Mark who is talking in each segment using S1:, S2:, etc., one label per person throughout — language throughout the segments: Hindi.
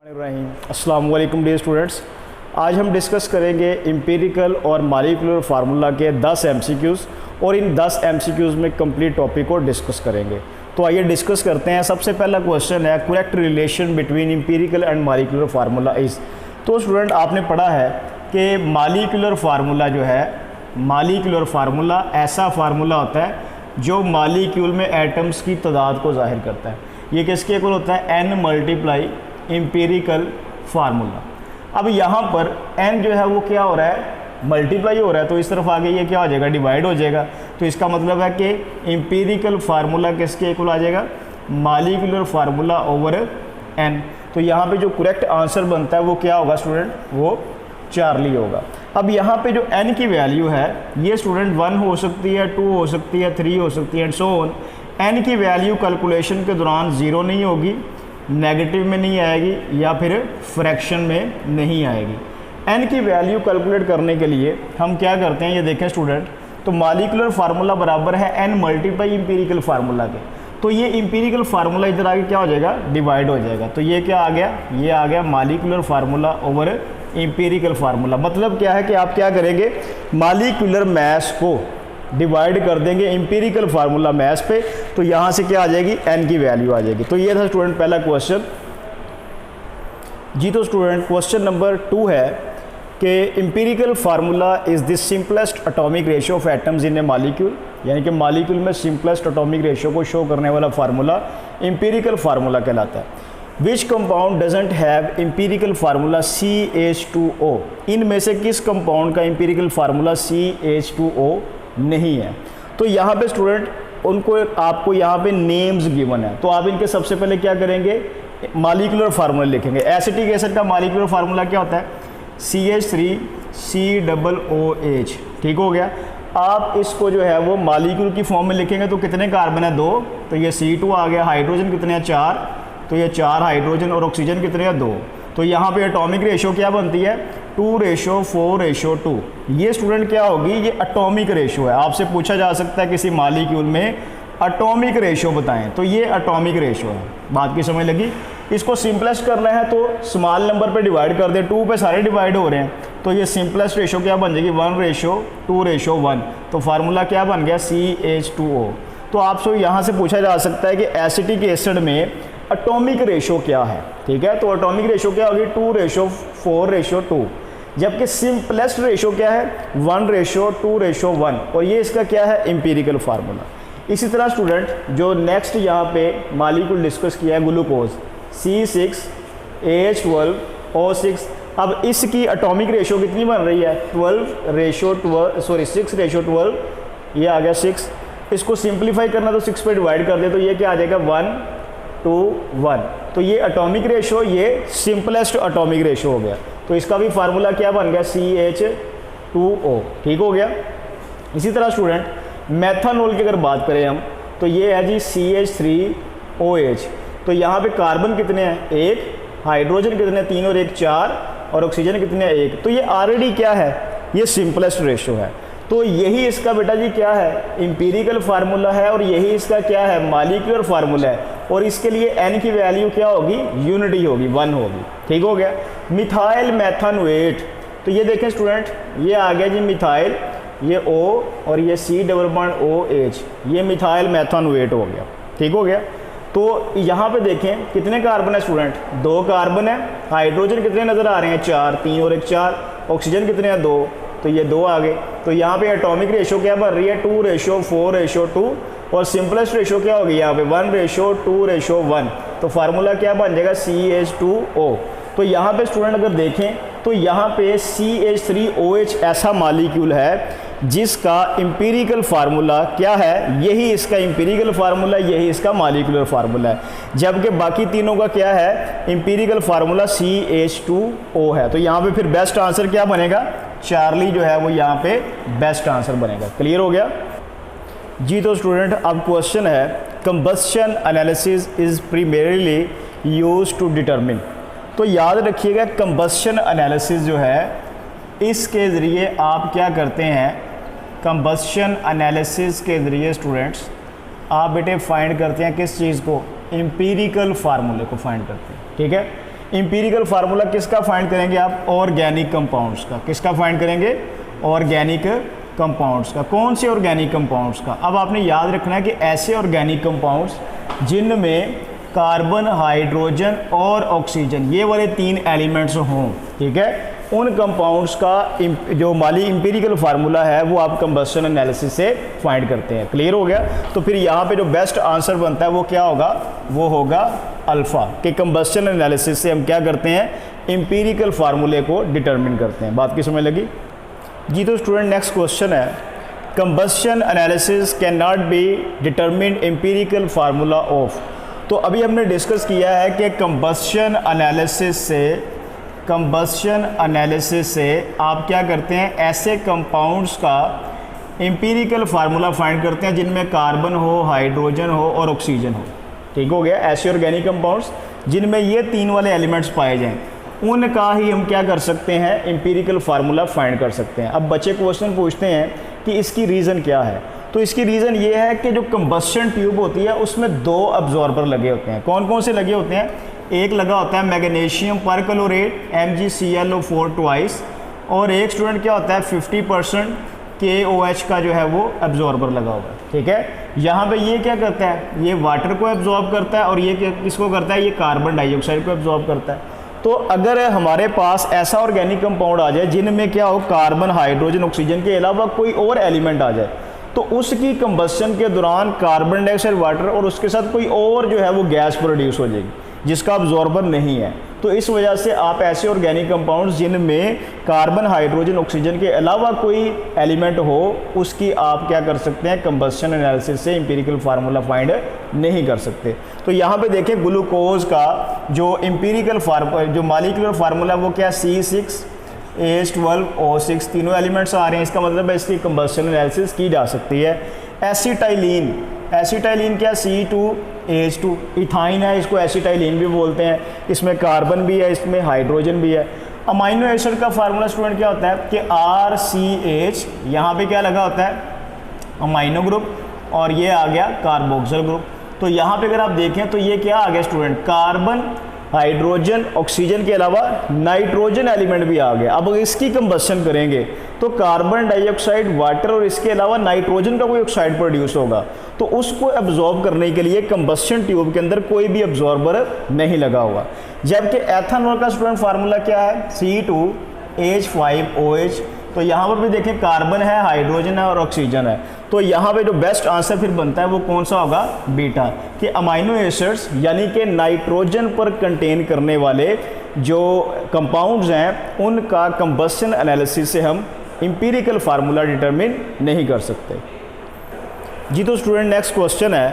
S1: अस्सलाम वालेकुम डियर स्टूडेंट्स। आज हम डिस्कस करेंगे एम्पिरिकल और मॉलिक्यूलर फार्मूला के 10 एमसीक्यूज़ और इन 10 एमसीक्यूज़ में कंप्लीट टॉपिक को डिस्कस करेंगे। तो आइए डिस्कस करते हैं। सबसे पहला क्वेश्चन है correct relation between empirical and molecular formula is. तो स्टूडेंट आपने पढ़ा है कि मॉलिक्यूलर फार्मूला जो है, मॉलिक्यूलर फार्मूला ऐसा फार्मूला होता है जो मॉलिक्यूल में एटम्स की तादाद को जाहिर करता है। ये किसके इक्वल होता है? n multiply empirical formula. अब यहाँ पर n जो है वो क्या हो रहा है? मल्टीप्लाई हो रहा है, तो इस तरफ आगे ये क्या हो जाएगा? डिवाइड हो जाएगा। तो इसका मतलब है कि एम्पिरिकल फार्मूला किसके इक्वल आ जाएगा? Molecular formula over n। तो यहाँ पे जो करेक्ट आंसर बनता है वो क्या होगा स्टूडेंट? वो चार्ली होगा। अब यहाँ पे जो n की वैल्यू है ये स्टूडेंट 1 हो सकती है, 2 हो सकती है, 3 हो सकती है एंड सो ऑन। n की वैल्यू कैलकुलेशन के दौरान 0 नहीं होगी, नेगेटिव में नहीं आएगी या फिर फ्रैक्शन में नहीं आएगी। n की वैल्यू कैलकुलेट करने के लिए हम क्या करते हैं, ये देखें स्टूडेंट। तो मॉलिक्यूलर फार्मूला बराबर है n मल्टीप्लाई एम्पिरिकल फार्मूला के। तो ये एम्पिरिकल फार्मूला इधर आगे क्या हो जाएगा? डिवाइड हो जाएगा। तो ये क्या आ गया? ये आ गया molecular formula over empirical formula. मतलब क्या है कि आप क्या करेंगे? मॉलिक्यूलर मास को डिवाइड कर देंगे एम्पिरिकल फार्मूला मास पे, तो यहाँ से क्या आ जाएगी? n की वैल्यू आ जाएगी। तो ये था स्टूडेंट पहला क्वेश्चन जी। तो स्टूडेंट क्वेश्चन नंबर 2 है कि empirical formula is the simplest atomic ratio of atoms in A molecule. यानी कि मॉलिक्यूल में सिंपलेस्ट एटॉमिक रेशियो को शो करने वाला फार्मूला एम्पिरिकल फार्मूला कहलाता है। Which compound doesn't have empirical formula CH2O। इनमें से किस कंपाउंड का एम्पिरिकल फार्मूला CH2O नहीं है? तो यहाँ पे स्टूडेंट उनको आपको यहाँ पे नेम्स गिवन है, तो आप इनके सबसे पहले क्या करेंगे? मॉलिक्यूलर फार्मूला लिखेंगे। एसिटिक एसिड का मॉलिक्यूलर फार्मूला क्या होता है? CH3COOH। ठीक हो गया। आप इसको जो है वो मॉलिक्यूल की फॉर्म में लिखेंगे तो कितने कार्बन है? 2। तो ये C2 आ गया। हाइड्रोजन कितने हैं? 4। तो ये 4 हाइड्रोजन और ऑक्सीजन कितने हैं? 2। तो यहाँ पे एटॉमिक रेशियो क्या बनती है? 2:4:2। ये स्टूडेंट क्या होगी? ये एटॉमिक रेशियो है। आपसे पूछा जा सकता है किसी मॉलिक्यूल में एटॉमिक रेशियो बताएं, तो ये एटॉमिक रेशियो है। बात की समझ लगी? इसको सिंपलेस्ट करना है तो स्मॉल नंबर पे डिवाइड कर दे। 2 पे सारे डिवाइड हो रहे हैं, तो ये सिंपलेस्ट रेशियो क्या बन जाएगी? 1:2:1। तो फार्मूला क्या बन गया? CH2O। तो आपसे यहाँ से पूछा जा सकता है कि एसिटिक एसिड में एटॉमिक रेशियो क्या है? ठीक है, तो एटॉमिक रेशियो क्या होगी? 2:4:2। जबकि सिंपलेस्ट रेशियो क्या है? 1:2:1। और ये इसका क्या है? Empirical formula. इसी तरह स्टूडेंट जो नेक्स्ट यहाँ पे मॉलिक्यूल डिस्कस किया है ग्लूकोज C6H12O6। अब इसकी एटॉमिक रेशियो कितनी बन रही है? 6:12। ये आ गया 6। इसको सिंप्लीफाई करना तो 6 पे डिवाइड कर दे, तो ये क्या आ जाएगा? 1:1। तो ये एटॉमिक रेशियो, ये सिंपलेस्ट एटॉमिक रेशियो हो गया। तो इसका भी फार्मूला क्या बन गया? CH2O। ठीक हो गया। इसी तरह स्टूडेंट मेथनॉल की अगर बात करें हम, तो ये है जी CH3OH। तो यहाँ पे कार्बन कितने हैं? 1। हाइड्रोजन कितने हैं? 3 और 1 4। और ऑक्सीजन कितने हैं? 1। तो ये ऑलरेडी क्या है? ये सिंपलेस्ट रेशियो है। तो यही इसका बेटा जी क्या है? एम्पिरिकल फार्मूला है। और यही इसका क्या है? मॉलिक्यूलर फार्मूला है। और इसके लिए n की वैल्यू क्या होगी? यूनिटी होगी, 1 होगी। ठीक हो गया। मिथाइल मेथनोएट। तो ये देखें स्टूडेंट, ये आ गया जी मिथाइल, ये O और ये C♯OH। ये मिथाइल मेथनोएट हो गया। ठीक हो गया। तो यहाँ पे देखें कितने कार्बन है स्टूडेंट? 2 कार्बन है। हाइड्रोजन कितने नज़र आ रहे हैं? 4। 3 और 1 4। ऑक्सीजन कितने हैं? 2। तो ये 2 आ गए। तो यहाँ पे एटॉमिक रेशियो क्या बन रही है? 2:4:2। और सिंपलेस्ट रेशियो क्या होगी यहाँ पे? 1:2:1। तो फार्मूला क्या बन जाएगा? CH2O। तो यहाँ पे स्टूडेंट अगर देखें तो यहाँ पे CH3OH ऐसा मॉलिक्यूल है जिसका एम्पिरिकल फार्मूला क्या है? यही इसका एम्पिरिकल फार्मूला, यही इसका मॉलिक्यूलर फार्मूला है। जबकि बाकी तीनों का क्या है? एम्पिरिकल फार्मूला CH2O है। तो यहाँ पे फिर बेस्ट आंसर क्या बनेगा? चार्ली जो है वो यहाँ पे बेस्ट आंसर बनेगा। क्लियर हो गया जी। तो स्टूडेंट अब क्वेश्चन है combustion analysis is primarily used to determine. तो याद रखिएगा कंबस्शन एनालिसिस जो है इसके ज़रिए आप क्या करते हैं? कंबस्शन एनालिसिस के ज़रिए स्टूडेंट्स आप बेटे फाइंड करते हैं किस चीज़ को? एम्पिरिकल फार्मूले को फाइंड करते हैं। ठीक है। इंपीरिकल फार्मूला किसका फाइंड करेंगे आप? ऑर्गेनिक कंपाउंड्स का। किसका फाइंड करेंगे? ऑर्गेनिक कंपाउंड्स का। कौन से ऑर्गेनिक कंपाउंड्स का? अब आपने याद रखना है कि ऐसे ऑर्गेनिक कंपाउंड्स जिनमें कार्बन, हाइड्रोजन और ऑक्सीजन, ये वाले 3 एलिमेंट्स हों, ठीक है, उन कंपाउंड्स का जो माली इंपीरिकल फार्मूला है वो आप कंबस्शन एनालिसिस से फाइंड करते हैं। क्लियर हो गया? तो फिर यहाँ पे जो बेस्ट आंसर बनता है वो क्या होगा? वो होगा अल्फ़ा, कि कंबस्शन एनालिसिस से हम क्या करते हैं? इंपीरिकल फार्मूले को डिटरमिन करते हैं। बात की समझ लगी जी? तो स्टूडेंट नेक्स्ट क्वेश्चन है, combustion analysis can not be determine empirical formula of. तो अभी हमने डिस्कस किया है कि कंबस्शन एनालिसिस से आप क्या करते हैं? ऐसे कंपाउंड्स का इंपीरिकल फार्मूला फाइंड करते हैं जिनमें कार्बन हो, हाइड्रोजन हो और ऑक्सीजन हो। ठीक हो गया? ऐसे ऑर्गेनिक कंपाउंड्स जिनमें ये 3 वाले एलिमेंट्स पाए जाएं, उनका ही हम क्या कर सकते हैं? इंपीरिकल फार्मूला फाइंड कर सकते हैं। अब बच्चे क्वेश्चन पूछते हैं कि इसकी रीज़न क्या है? तो इसकी रीज़न ये है कि जो कंबस्शन ट्यूब होती है उसमें 2 अब्जॉर्बर लगे होते हैं। कौन कौन से लगे होते हैं? एक लगा होता है मैग्नीशियम परक्लोरेट MgClO4 ट्वाइस, और एक स्टूडेंट क्या होता है 50% KOH का जो है वो एब्जॉर्बर लगा हुआ है। ठीक है, यहाँ पे ये क्या करता है? ये वाटर को एब्जॉर्ब करता है, और ये किसको करता है? ये कार्बन डाइऑक्साइड को एब्जॉर्ब करता है। तो अगर हमारे पास ऐसा ऑर्गेनिक कंपाउंड आ जाए जिनमें क्या हो, कार्बन, हाइड्रोजन, ऑक्सीजन के अलावा कोई और एलिमेंट आ जाए, तो उसकी कंबस्शन के दौरान कार्बन डाइऑक्साइड, वाटर और उसके साथ कोई और जो है वो गैस प्रोड्यूस हो जाएगी जिसका अब्जॉर्बर नहीं है। तो इस वजह से आप ऐसे ऑर्गेनिक कंपाउंड्स जिनमें कार्बन, हाइड्रोजन, ऑक्सीजन के अलावा कोई एलिमेंट हो, उसकी आप क्या कर सकते हैं? कंबस्शन एनालिसिस से इंपीरिकल फार्मूला फाइंड नहीं कर सकते। तो यहाँ पे देखें, ग्लूकोज का जो इंपीरिकल जो मॉलिक्यूलर फार्मूला वो क्या? C6H12O6, तीनों एलिमेंट्स आ रहे हैं, इसका मतलब है इसकी कंबस्शन एनालिसिस की जा सकती है। एसिटाइलिन क्या? C2H2, इथाइन है, इसको एसिटाइलिन भी बोलते हैं। इसमें कार्बन भी है, इसमें हाइड्रोजन भी है। अमाइनो एसिड का फार्मूला स्टूडेंट क्या होता है कि RCH, यहाँ पे क्या लगा होता है? अमाइनो ग्रुप, और ये आ गया कार्बोक्सिल ग्रुप। तो यहाँ पे अगर आप देखें तो ये क्या आ गया स्टूडेंट? कार्बन, हाइड्रोजन, ऑक्सीजन के अलावा नाइट्रोजन एलिमेंट भी आ गया। अब इसकी कंबस्शन करेंगे तो कार्बन डाइऑक्साइड, वाटर और इसके अलावा नाइट्रोजन का कोई ऑक्साइड प्रोड्यूस होगा, तो उसको एब्जॉर्ब करने के लिए कंबस्शन ट्यूब के अंदर कोई भी एब्जॉर्बर नहीं लगा हुआ। जबकि एथेनॉल का स्टूडेंट फार्मूला क्या है? C2H5OH। तो यहाँ पर भी देखें, कार्बन है, हाइड्रोजन है और ऑक्सीजन है। तो यहाँ पे जो बेस्ट आंसर फिर बनता है वो कौन सा होगा? बीटा, कि अमाइनो एसिड्स यानी कि नाइट्रोजन पर कंटेन करने वाले जो कंपाउंड्स हैं उनका कंबस्शन एनालिसिस से हम इंपीरिकल फार्मूला डिटरमिन नहीं कर सकते जी। तो स्टूडेंट नेक्स्ट क्वेश्चन है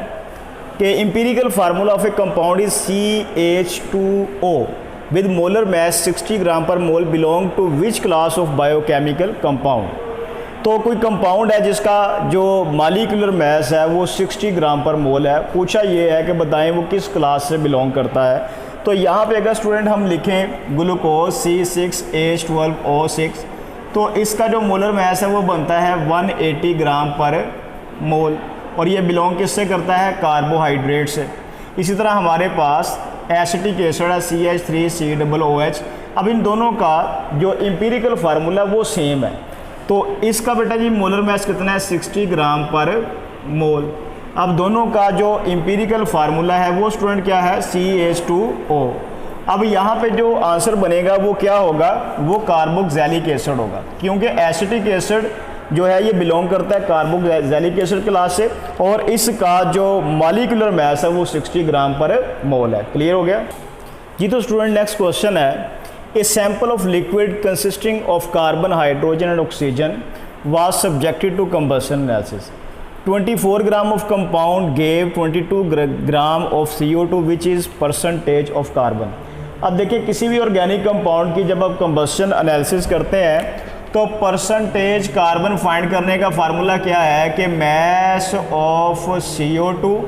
S1: कि empirical formula of a compound is CH2O with molar mass 60 gram per mole belong to which class of biochemical compound. तो कोई कंपाउंड है जिसका जो मॉलिक्यूलर मास है वो 60 ग्राम पर मोल है। पूछा ये है कि बताएं वो किस क्लास से बिलोंग करता है। तो यहाँ पे अगर स्टूडेंट हम लिखें ग्लूकोज C6H12O6, तो इसका जो मोलर मास है वो बनता है 180 ग्राम पर मोल, और ये बिलोंग किससे करता है? कार्बोहाइड्रेट से। इसी तरह हमारे पास एसिटिक एसिड है CH3COOH। अब इन दोनों का जो इंपीरिकल फार्मूला वो सेम है। तो इसका बेटा जी मोलर मास कितना है? 60 ग्राम पर मोल। अब दोनों का जो इंपीरिकल फार्मूला है वो स्टूडेंट क्या है? CH2O। अब यहाँ पे जो आंसर बनेगा वो क्या होगा? वो कार्बोक्सिलिक एसिड होगा, क्योंकि एसिटिक एसिड जो है ये बिलोंग करता है कार्बोक्सिलिक एसिड क्लास से, और इसका जो मॉलिक्यूलर मास है वो 60 ग्राम पर मोल है। क्लियर हो गया जी? तो स्टूडेंट नेक्स्ट क्वेश्चन है, a sample of liquid consisting of carbon, hydrogen and oxygen was subjected to combustion analysis. 24 gram of compound gave 22 gram of CO2 which is percentage of carbon. अब देखिए, किसी भी ऑर्गेनिक कंपाउंड की जब आप कंबस्शन एनालिसिस करते हैं तो परसेंटेज कार्बन फाइंड करने का फार्मूला क्या है कि mass of CO2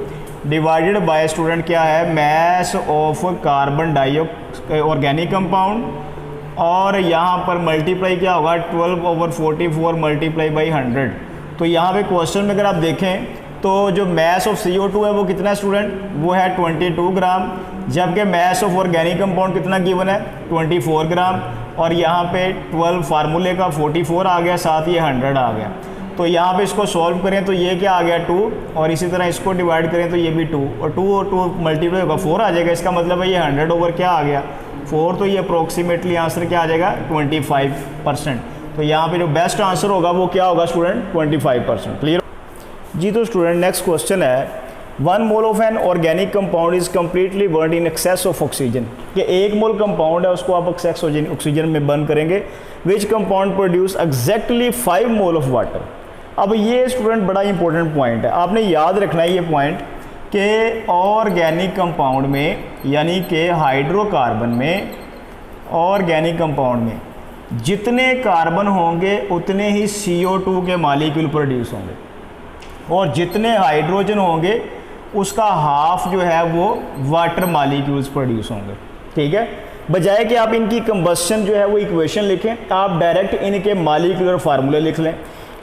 S1: divided by student क्या है? Mass of carbon dioxide organic compound, और यहाँ पर मल्टीप्लाई क्या होगा? 12/44 मल्टीप्लाई बाई 100। तो यहाँ पे क्वेश्चन में अगर आप देखें तो जो मास ऑफ CO2 है वो कितना है स्टूडेंट? वो है 22 ग्राम। जबकि मैस ऑफ ऑर्गेनिक कंपाउंड कितना गिवन है 24 ग्राम, और यहाँ पे 12 फार्मूले का 44 आ गया, साथ ये 100 आ गया। तो यहाँ पे इसको सॉल्व करें तो ये क्या आ गया 2, और इसी तरह इसको डिवाइड करें तो ये भी 2, और 2 और 2 मल्टीप्लाई होगा 4 आ जाएगा। इसका मतलब है ये 100 ओवर क्या आ गया 4, तो ये अप्रोक्सीमेटली आंसर क्या आ जाएगा 25%। तो यहाँ पे जो बेस्ट आंसर होगा वो क्या होगा स्टूडेंट 25%। क्लियर जी। तो स्टूडेंट नेक्स्ट क्वेश्चन है 1 mole of an organic compound is completely burn in excess of oxygen, कि 1 मोल कंपाउंड है उसको आप एक्सेस ऑक्सीजन में बर्न करेंगे, which compound produce exactly 5 mole of water. अब ये स्टूडेंट बड़ा इंपॉर्टेंट पॉइंट है, आपने याद रखना है ये पॉइंट कि ऑर्गेनिक कंपाउंड में यानी कि हाइड्रोकार्बन में, ऑर्गेनिक कंपाउंड में जितने कार्बन होंगे उतने ही CO2 के मॉलिक्यूल प्रोड्यूस होंगे, और जितने हाइड्रोजन होंगे उसका हाफ जो है वो वाटर मॉलिक्यूल्स प्रोड्यूस होंगे। ठीक है, बजाय कि आप इनकी कंबस्शन जो है वो इक्वेशन लिखें, आप डायरेक्ट इनके मॉलिक्यूलर फार्मूले लिख लें।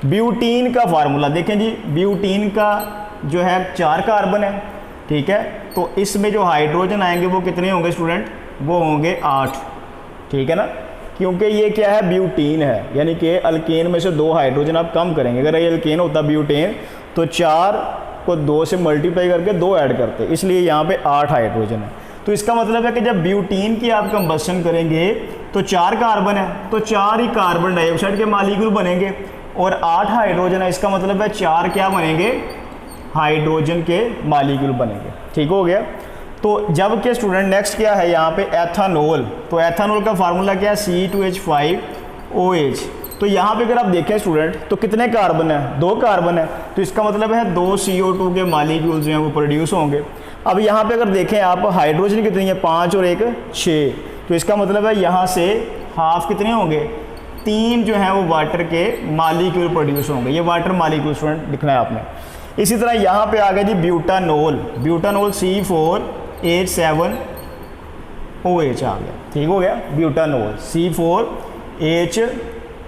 S1: ब्यूटीन का फार्मूला देखें जी, ब्यूटीन का जो है 4 कार्बन है, ठीक है, तो इसमें जो हाइड्रोजन आएंगे वो कितने होंगे स्टूडेंट, वो होंगे 8, ठीक है ना, क्योंकि ये क्या है ब्यूटीन है, यानी कि अल्केन में से 2 हाइड्रोजन आप कम करेंगे। अगर ये अल्केन होता ब्यूटेन तो 4 को 2 से मल्टीप्लाई करके 2 ऐड करते, इसलिए यहाँ पे 8 हाइड्रोजन है। तो इसका मतलब है कि जब ब्यूटीन की आप कंबस्शन करेंगे तो 4 कार्बन है, तो 4 ही कार्बन डाइऑक्साइड के मॉलिक्यूल बनेंगे, और 8 हाइड्रोजन है, इसका मतलब है 4 क्या बनेंगे हाइड्रोजन के मॉलिक्यूल बनेंगे। ठीक हो गया। तो जब के स्टूडेंट नेक्स्ट क्या है यहाँ पे एथानॉल, तो एथानॉल का फार्मूला क्या है C2H5OH। तो यहाँ पे अगर आप देखें स्टूडेंट तो कितने कार्बन है 2 कार्बन है, तो इसका मतलब है 2 CO2 के मॉलिक्यूल्स जो हैं वो प्रोड्यूस होंगे। अब यहाँ पे अगर देखें आप हाइड्रोजन कितनी है 5 और 1 6, तो इसका मतलब है यहाँ से हाफ कितने होंगे 3 जो है वो वाटर के मॉलिक्यूल प्रोड्यूस होंगे। ये वाटर मॉलिक्यूल स्टूडेंट लिखना है आपने। इसी तरह यहाँ पे आ गया जी ब्यूटानोल, ब्यूटानोल C4H7OH आ गया। ठीक हो गया, ब्यूटानोल C4H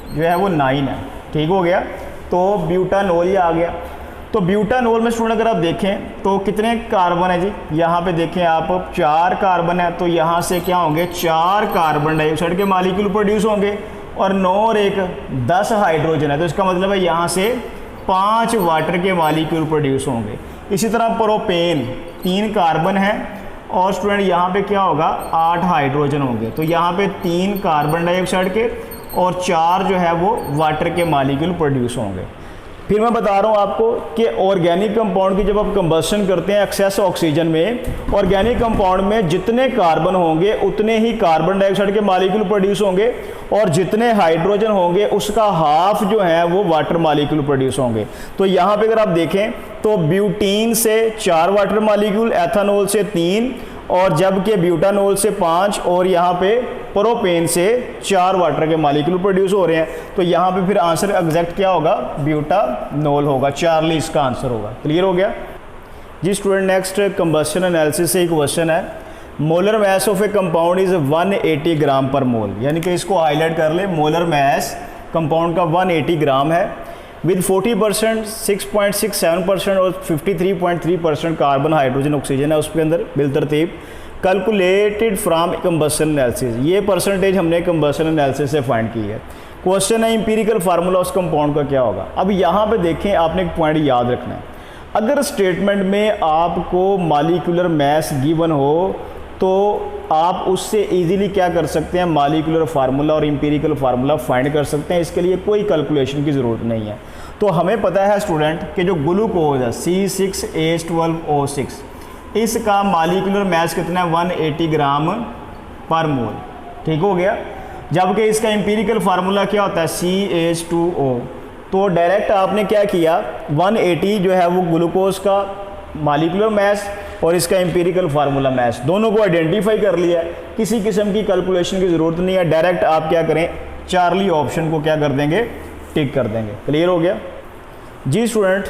S1: जो है वो 9 है। ठीक हो गया, तो ब्यूटानोल ये आ गया। तो ब्यूटानोल में स्टूडेंट अगर आप देखें तो कितने कार्बन है जी, यहाँ पे देखें आप 4 कार्बन है, तो यहाँ से क्या होंगे 4 कार्बन डाइऑक्साइड के मॉलिक्यूल प्रोड्यूस होंगे, और 9 और 1 10 हाइड्रोजन है, तो इसका मतलब है यहाँ से 5 वाटर के मॉलिक्यूल प्रोड्यूस होंगे। इसी तरह प्रोपेन 3 कार्बन है, और स्टूडेंट यहाँ पे क्या होगा 8 हाइड्रोजन होंगे, तो यहाँ पे 3 कार्बन डाइऑक्साइड के और 4 जो है वो वाटर के मॉलिक्यूल प्रोड्यूस होंगे। फिर मैं बता रहा हूँ आपको कि ऑर्गेनिक कंपाउंड की जब आप कंबस्शन करते हैं एक्सेस ऑक्सीजन में, ऑर्गेनिक कंपाउंड में जितने कार्बन होंगे उतने ही कार्बन डाइऑक्साइड के मॉलिक्यूल प्रोड्यूस होंगे, और जितने हाइड्रोजन होंगे उसका हाफ जो है वो वाटर मॉलिक्यूल प्रोड्यूस होंगे। तो यहाँ पे अगर आप देखें तो ब्यूटीन से 4 वाटर मॉलिक्यूल, एथानॉल से 3, और जबकि ब्यूटानोल से 5, और यहाँ पे प्रोपेन से 4 वाटर के मॉलिक्यूल प्रोड्यूस हो रहे हैं। तो यहाँ पे फिर आंसर एग्जैक्ट क्या होगा ब्यूटानोल होगा, चार्ली इसका आंसर होगा। क्लियर हो गया जी स्टूडेंट। नेक्स्ट कंबस्शन एनालिसिस से एक क्वेश्चन है, molar mass of a compound is 180 gram per मोल, यानी कि इसको हाईलाइट कर ले, मोलर मैस कंपाउंड का 180 ग्राम है, विद 40%, 6.67% और 53.3% कार्बन हाइड्रोजन ऑक्सीजन है उसके अंदर बिलतरतीब। कैलकुलेटेड फ्रॉम कंबस्शन एनालिसिस, ये परसेंटेज हमने कंबस्शन एनालिसिस से फाइंड की है। क्वेश्चन है इंपीरिकल फार्मूला उस कंपाउंड का क्या होगा। अब यहाँ पे देखें, आपने एक पॉइंट याद रखना है, अगर स्टेटमेंट में आपको मॉलिक्यूलर मैस गिवन हो तो आप उससे इजीली क्या कर सकते हैं, मॉलिक्यूलर फार्मूला और इंपीरिकल फार्मूला फाइंड कर सकते हैं। इसके लिए कोई कैलकुलेशन की ज़रूरत नहीं है। तो हमें पता है स्टूडेंट कि जो ग्लूकोज है C6H12O6, इसका मॉलिक्यूलर मैस कितना है 180 ग्राम पर मोल। ठीक हो गया। जबकि इसका इंपीरिकल फार्मूला क्या होता है CH2O। तो डायरेक्ट आपने क्या किया 180 जो है वो ग्लूकोज का मॉलिक्यूलर मैस और इसका इंपीरिकल फार्मूला मैस दोनों को आइडेंटिफाई कर लिया है। किसी किस्म की कैलकुलेशन की ज़रूरत नहीं है, डायरेक्ट आप क्या करें चार्ली ऑप्शन को क्या कर देंगे टिक कर देंगे। क्लियर हो गया जी स्टूडेंट।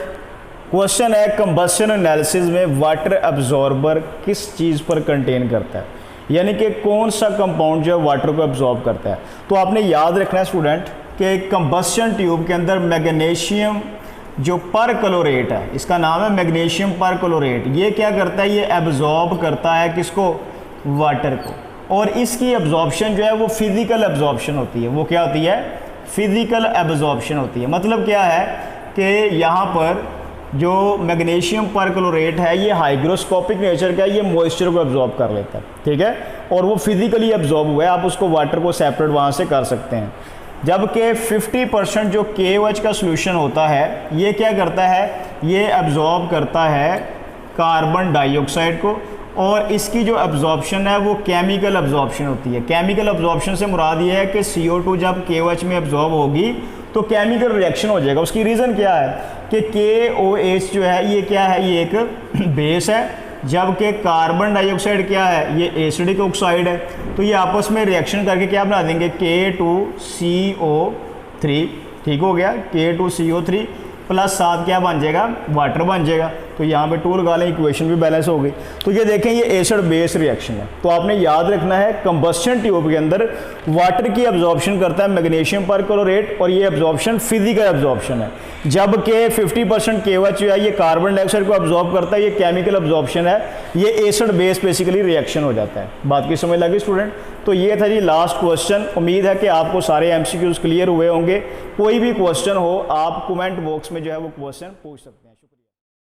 S1: क्वेश्चन है कंबस्शन एनालिसिस में वाटर एब्जॉर्बर किस चीज़ पर कंटेन करता है, यानी कि कौन सा कंपाउंड जो है वाटर को एब्जॉर्ब करता है। तो आपने याद रखना है स्टूडेंट कि कंबस्शन ट्यूब के अंदर मैग्नीशियम जो परक्लोरेट है, इसका नाम है मैग्नीशियम परक्लोरेट, ये क्या करता है, ये एब्जॉर्ब करता है किसको, वाटर को, और इसकी एब्जॉर्प्शन जो है वो फिजिकल एब्जॉर्प्शन होती है। वो क्या होती है? फिजिकल एब्जॉर्प्शन होती है। मतलब क्या है कि यहाँ पर जो मैग्नीशियम परक्लोरेट है ये हाइग्रोस्कोपिक नेचर का है, ये मॉइस्चर को एब्जॉर्ब कर लेता है, ठीक है, और वो फिजिकली एब्जॉर्ब हुआ है, आप उसको वाटर को सेपरेट वहाँ से कर सकते हैं। जबकि 50% जो KOH का सोल्यूशन होता है ये क्या करता है? ये एब्जॉर्ब करता है कार्बन डाइऑक्साइड को, और इसकी जो एब्जॉर्प्शन है वो केमिकल एब्जॉर्प्शन होती है। केमिकल एब्जॉर्प्शन से मुराद ये है कि CO2 जब KOH में एब्जॉर्ब होगी तो केमिकल रिएक्शन हो जाएगा। उसकी रीज़न क्या है कि KOH जो है ये क्या है? ये एक बेस है, जबकि कार्बन डाइऑक्साइड क्या है? ये एसिडिक ऑक्साइड है। तो ये आपस में रिएक्शन करके क्या बना देंगे? K2CO3, ठीक हो गया, K2CO3 प्लस साथ क्या बन जाएगा? वाटर बन जाएगा। तो यहाँ पे टू लगा लें, इक्वेशन भी बैलेंस हो गई। तो ये देखें ये एसिड बेस रिएक्शन है। तो आपने याद रखना है कंबस्शन ट्यूब के अंदर वाटर की एब्जॉर्प्शन करता है मैग्नीशियम परक्लोरेट, और ये एब्जॉर्प्शन फिजिकल एब्जॉर्प्शन है। जबकि 50% KOH जो है ये कार्बन डाइऑक्साइड को एब्जॉर्ब करता है, ये केमिकल एब्जॉर्प्शन है, ये एसिड बेस बेसिकली रिएक्शन हो जाता है। बात की समझ लगी स्टूडेंट? तो ये था जी लास्ट क्वेश्चन। उम्मीद है कि आपको सारे MCQs क्लियर हुए होंगे। कोई भी क्वेश्चन हो आप कमेंट बॉक्स में जो है वो क्वेश्चन पूछ सकते हैं।